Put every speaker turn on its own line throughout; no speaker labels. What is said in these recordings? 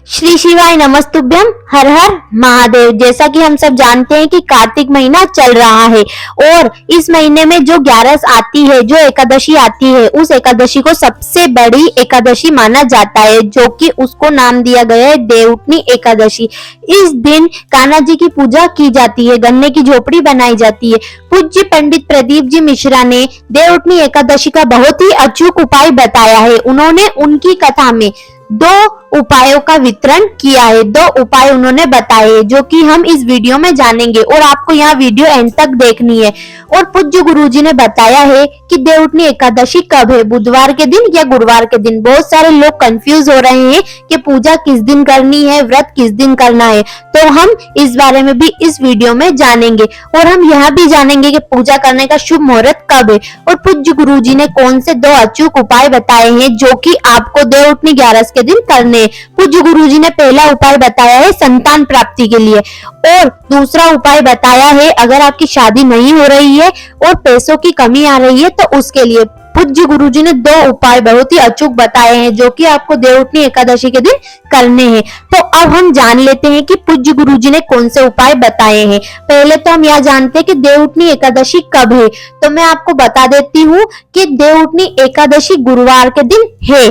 श्री शिवाय नमस्तुभ्यम। हर हर महादेव। जैसा कि हम सब जानते हैं कि कार्तिक महीना चल रहा है और इस महीने में जो 11 आती है, जो एकादशी आती है, उस एकादशी को सबसे बड़ी एकादशी माना जाता है, जो कि उसको नाम दिया गया है देवउठनी एकादशी। इस दिन कान्हा जी की पूजा की जाती है, गन्ने की झोपड़ी बनाई जाती है। पूज्य पंडित प्रदीप जी मिश्रा ने देवउठनी एकादशी का बहुत ही अचूक उपाय बताया है। उन्होंने उनकी कथा में 2 उपायों का वितरण किया है। 2 उपाय उन्होंने बताए हैं, जो कि हम इस वीडियो में जानेंगे और आपको यहाँ वीडियो एंड तक देखनी है। और पूज्य गुरुजी ने बताया है कि देवउठनी एकादशी कब है, बुधवार के दिन या गुरुवार के दिन। बहुत सारे लोग कंफ्यूज हो रहे हैं कि पूजा किस दिन करनी है, व्रत किस दिन करना है, तो हम इस बारे में भी इस वीडियो में जानेंगे। और हम यह भी जानेंगे कि पूजा करने का शुभ मुहूर्त कब है और पूज्य गुरुजी ने कौन से 2 अचूक उपाय बताए हैं, जो कि आपको देवउठनी 11 के दिन करने। पूज्य गुरुजी ने पहला उपाय बताया है संतान प्राप्ति के लिए और दूसरा उपाय बताया है अगर आपकी शादी नहीं हो रही है और पैसों की कमी आ रही है तो उसके लिए। पूज्य गुरुजी ने 2 उपाय बहुत ही अचूक बताए हैं, जो कि आपको देवउठनी एकादशी के दिन करने हैं। तो अब हम जान लेते हैं कि पूज्य गुरुजी ने कौन से उपाय बताए हैं। पहले तो हम यह जानते हैं कि देवउठनी एकादशी कब है, तो मैं आपको बता देती हूँ कि देवउठनी एकादशी गुरुवार के दिन है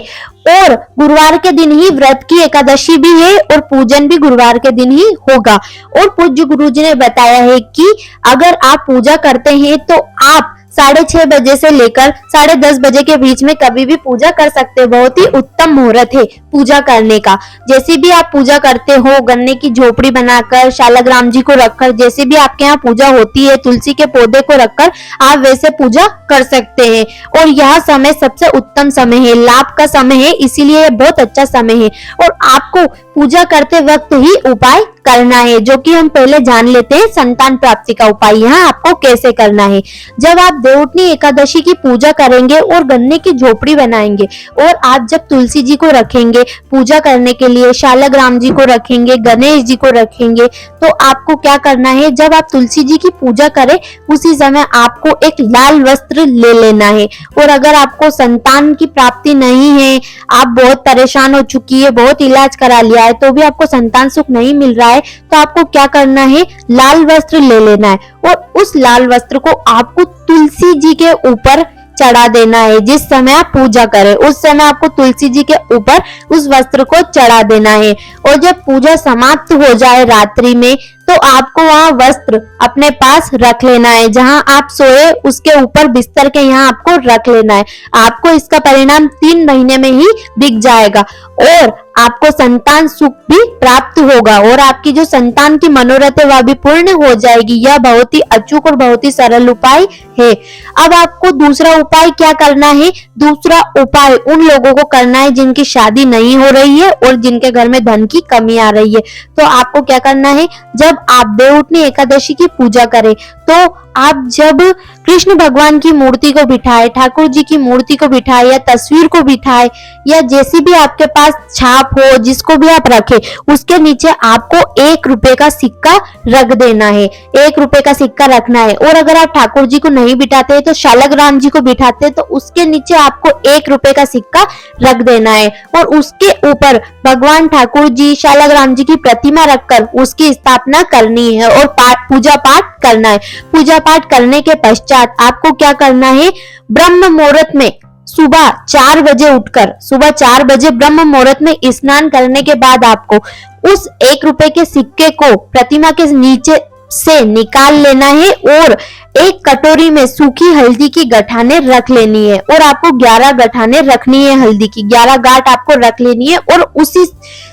और गुरुवार के दिन ही व्रत की एकादशी भी है और पूजन भी गुरुवार के दिन ही होगा। और पूज्य गुरुजी ने बताया है कि अगर आप पूजा करते हैं तो आप 6:30 बजे से लेकर 10:30 बजे के बीच में कभी भी पूजा कर सकते हैं। बहुत ही उत्तम मुहूर्त है पूजा करने का। जैसे भी आप पूजा करते हो, गन्ने की झोपड़ी बनाकर, शालग्राम जी को रखकर, जैसे भी आपके यहाँ पूजा होती है, तुलसी के पौधे को रखकर आप वैसे पूजा कर सकते हैं। और यह समय सबसे उत्तम समय है, लाभ का समय है, इसीलिए यह बहुत अच्छा समय है। और आपको पूजा करते वक्त ही उपाय करना है, जो कि हम पहले जान लेते हैं संतान प्राप्ति का उपाय यहाँ आपको कैसे करना है। जब आप देवउठनी एकादशी की पूजा करेंगे और गन्ने की झोपड़ी बनाएंगे और आप जब तुलसी जी को रखेंगे पूजा करने के लिए, शालग्राम जी को रखेंगे, गणेश जी को रखेंगे, तो आपको क्या करना है, जब आप तुलसी जी की पूजा करें उसी समय आपको एक लाल वस्त्र ले लेना है। और अगर आपको संतान की प्राप्ति नहीं है, आप बहुत परेशान हो चुकी है, बहुत इलाज करा लिया है, तो भी आपको संतान सुख नहीं मिल रहा है, तो आपको क्या करना है, लाल वस्त्र ले लेना है और उस लाल वस्त्र को आपको तुलसी जी के ऊपर चढ़ा देना है। जिस समय आप पूजा करें उस समय आपको तुलसी जी के ऊपर उस वस्त्र को चढ़ा देना है। और जब पूजा समाप्त हो जाए रात्रि में, तो आपको वह वस्त्र अपने पास रख लेना है। जहां आप सोए उसके ऊपर बिस्तर के यहाँ आपको रख लेना है। आपको इसका परिणाम 3 महीने में ही दिख जाएगा और आपको संतान सुख भी प्राप्त होगा और आपकी जो संतान की मनोरथ है वह भी पूर्ण हो जाएगी। यह बहुत ही अचूक और बहुत ही सरल उपाय है। अब आपको दूसरा उपाय क्या करना है, दूसरा उपाय उन लोगों को करना है जिनकी शादी नहीं हो रही है और जिनके घर में धन की कमी आ रही है। तो आपको क्या करना है, जब आप देवउठनी एकादशी की पूजा करें तो आप जब कृष्ण भगवान की मूर्ति को बिठाए, ठाकुर जी की मूर्ति को बिठाए या तस्वीर को बिठाए या जैसी भी आपके पास छाप हो, जिसको भी आप रखे, उसके नीचे आपको 1 रुपए का सिक्का रख देना है। 1 रुपए का सिक्का रखना है। और अगर आप ठाकुर जी को नहीं बिठाते तो शालग्राम जी को बिठाते तो उसके नीचे आपको 1 रुपए का सिक्का रख देना है और उसके ऊपर भगवान ठाकुर जी, शालग्राम जी की प्रतिमा रखकर उसकी स्थापना करनी है और पूजा पाठ करना है। पूजा पाठ करने के पश्चात आपको क्या करना है, ब्रह्म मुहूर्त में सुबह 4 बजे उठकर, सुबह 4 बजे ब्रह्म मुहूर्त में स्नान करने के बाद आपको उस 1 रुपए के सिक्के को प्रतिमा के नीचे से निकाल लेना है और एक कटोरी में सूखी हल्दी की गठाने रख लेनी है। और आपको 11 गठाने रखनी है, हल्दी की 11 गांठ आपको रख लेनी है और उसी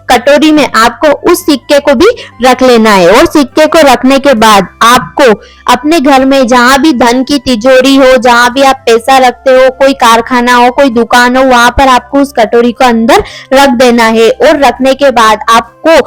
कटोरी में आपको उस सिक्के को भी रख लेना है। और सिक्के को रखने के बाद आपको अपने घर में जहां भी धन की तिजोरी हो, जहां भी आप पैसा रखते हो, कोई कारखाना हो, कोई दुकान हो, वहां पर आपको उस कटोरी को अंदर रख देना है। और रखने के बाद आपको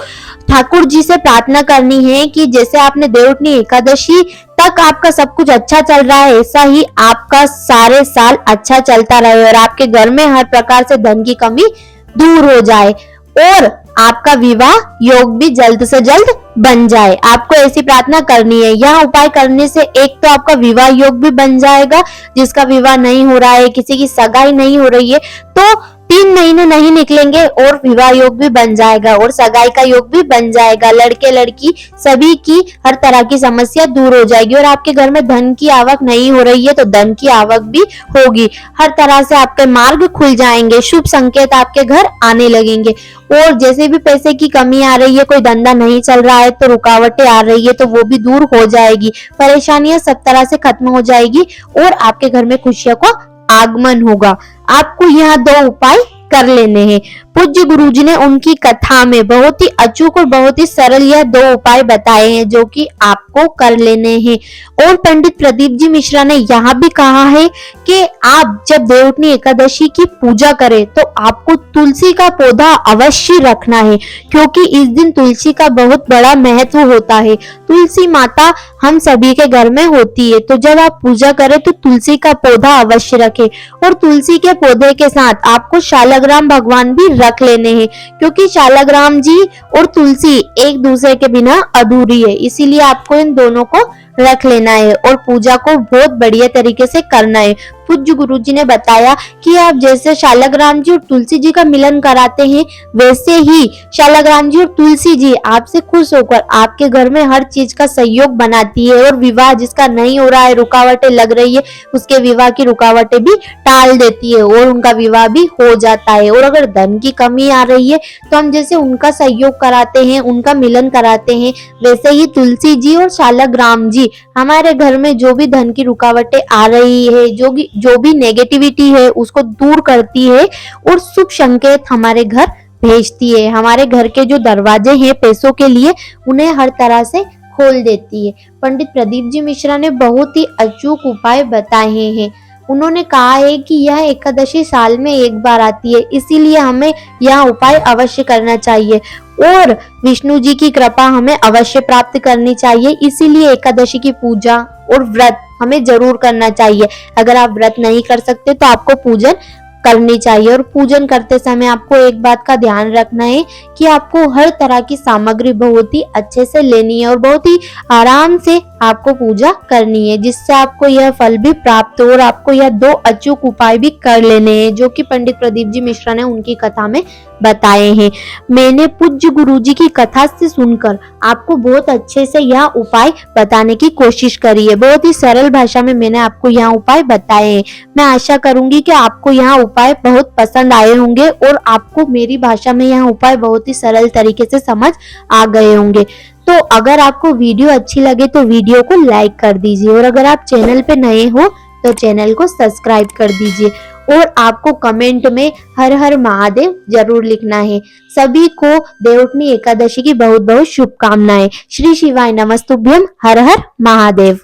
ठाकुर जी से प्रार्थना करनी है कि जैसे आपने देवउठनी एकादशी तक आपका सब कुछ अच्छा चल रहा है, ऐसा ही आपका सारे साल अच्छा चलता रहे और आपके घर में हर प्रकार से धन की कमी दूर हो जाए और आपका विवाह योग भी जल्द से जल्द बन जाए। आपको ऐसी प्रार्थना करनी है। यह उपाय करने से एक तो आपका विवाह योग भी बन जाएगा, जिसका विवाह नहीं हो रहा है, किसी की सगाई नहीं हो रही है, तो 3 महीने नहीं निकलेंगे और विवाह योग भी बन जाएगा और सगाई का योग भी बन जाएगा। लड़के लड़की सभी की हर तरह की समस्या दूर हो जाएगी और आपके घर में धन की आवक नहीं हो रही है तो धन की आवक भी होगी। हर तरह से आपके मार्ग खुल जाएंगे, शुभ संकेत आपके घर आने लगेंगे। और जैसे भी पैसे की कमी आ रही है, कोई धंधा नहीं चल रहा है तो रुकावटें आ रही है तो वो भी दूर हो जाएगी। परेशानियां सब तरह से खत्म हो जाएगी और आपके घर में खुशियों का आगमन होगा। आपको यहाँ 2 उपाय कर लेने हैं। पूज्य गुरुजी ने उनकी कथा में बहुत ही अचूक और बहुत ही सरल यह 2 उपाय बताए हैं जो कि आपको कर लेने हैं। और पंडित प्रदीप जी मिश्रा ने यहाँ भी कहा है कि आप जब देवउठनी एकादशी की पूजा करें तो आपको तुलसी का पौधा अवश्य रखना है, क्योंकि इस दिन तुलसी का बहुत बड़ा महत्व होता है। तुलसी माता हम सभी के घर में होती है, तो जब आप पूजा करें तो तुलसी का पौधा अवश्य रखें। और तुलसी के पौधे के साथ आपको शालग्राम भगवान भी रख लेने हैं, क्योंकि शालग्राम जी और तुलसी एक दूसरे के बिना अधूरी है, इसीलिए आपको इन दोनों को रख लेना है और पूजा को बहुत बढ़िया तरीके से करना है। पूज्य गुरुजी ने बताया कि आप जैसे शालग्राम जी और तुलसी जी का मिलन कराते हैं, वैसे ही शालग्राम जी और तुलसी जी आपसे खुश होकर आपके घर में हर चीज का सहयोग बनाती है और विवाह जिसका नहीं हो रहा है, रुकावटें लग रही है, उसके विवाह की रुकावटें भी टाल देती है और उनका विवाह भी हो जाता है। और अगर धन की कमी आ रही है तो हम जैसे उनका सहयोग कराते हैं, उनका मिलन कराते हैं, वैसे ही तुलसी जी और शालग्राम जी हमारे घर में जो भी धन की रुकावटें आ रही है, जो भी नेगेटिविटी है उसको दूर करती है और शुभ संकेत हमारे घर भेजती है। हमारे घर के जो दरवाजे हैं पैसों के लिए उन्हें हर तरह से खोल देती है। पंडित प्रदीप जी मिश्रा ने बहुत ही अचूक उपाय बताए हैं। उन्होंने कहा है कि यह एकादशी साल में एक बार आती है, इसीलिए हमें यह उपाय अवश्य करना चाहिए और विष्णु जी की कृपा हमें अवश्य प्राप्त करनी चाहिए। इसीलिए एकादशी की पूजा और व्रत हमें जरूर करना चाहिए। अगर आप व्रत नहीं कर सकते तो आपको पूजन करनी चाहिए और पूजन करते समय आपको एक बात का ध्यान रखना है कि आपको हर तरह की सामग्री बहुत ही अच्छे से लेनी है और बहुत ही आराम से आपको पूजा करनी है, जिससे आपको यह फल भी प्राप्त हो और आपको यह 2 अचूक उपाय भी कर लेने हैं जो कि पंडित प्रदीप जी मिश्रा ने उनकी कथा में बताए हैं। मैंने पूज्य गुरुजी की कथा से सुनकर आपको बहुत अच्छे से यह उपाय बताने की कोशिश करी है। बहुत ही सरल भाषा में मैंने आपको यह उपाय बताए हैं। मैं आशा करूंगी कि आपको यह उपाय बहुत पसंद आए होंगे और आपको मेरी भाषा में यह उपाय बहुत ही सरल तरीके से समझ आ गए होंगे। तो अगर आपको वीडियो अच्छी लगे तो वीडियो को लाइक कर दीजिए और अगर आप चैनल पे नए हो तो चैनल को सब्सक्राइब कर दीजिए और आपको कमेंट में हर हर महादेव जरूर लिखना है। सभी को देवउठनी एकादशी की बहुत बहुत शुभकामनाएं। श्री शिवाय नमस्तुभ्यम। हर हर महादेव।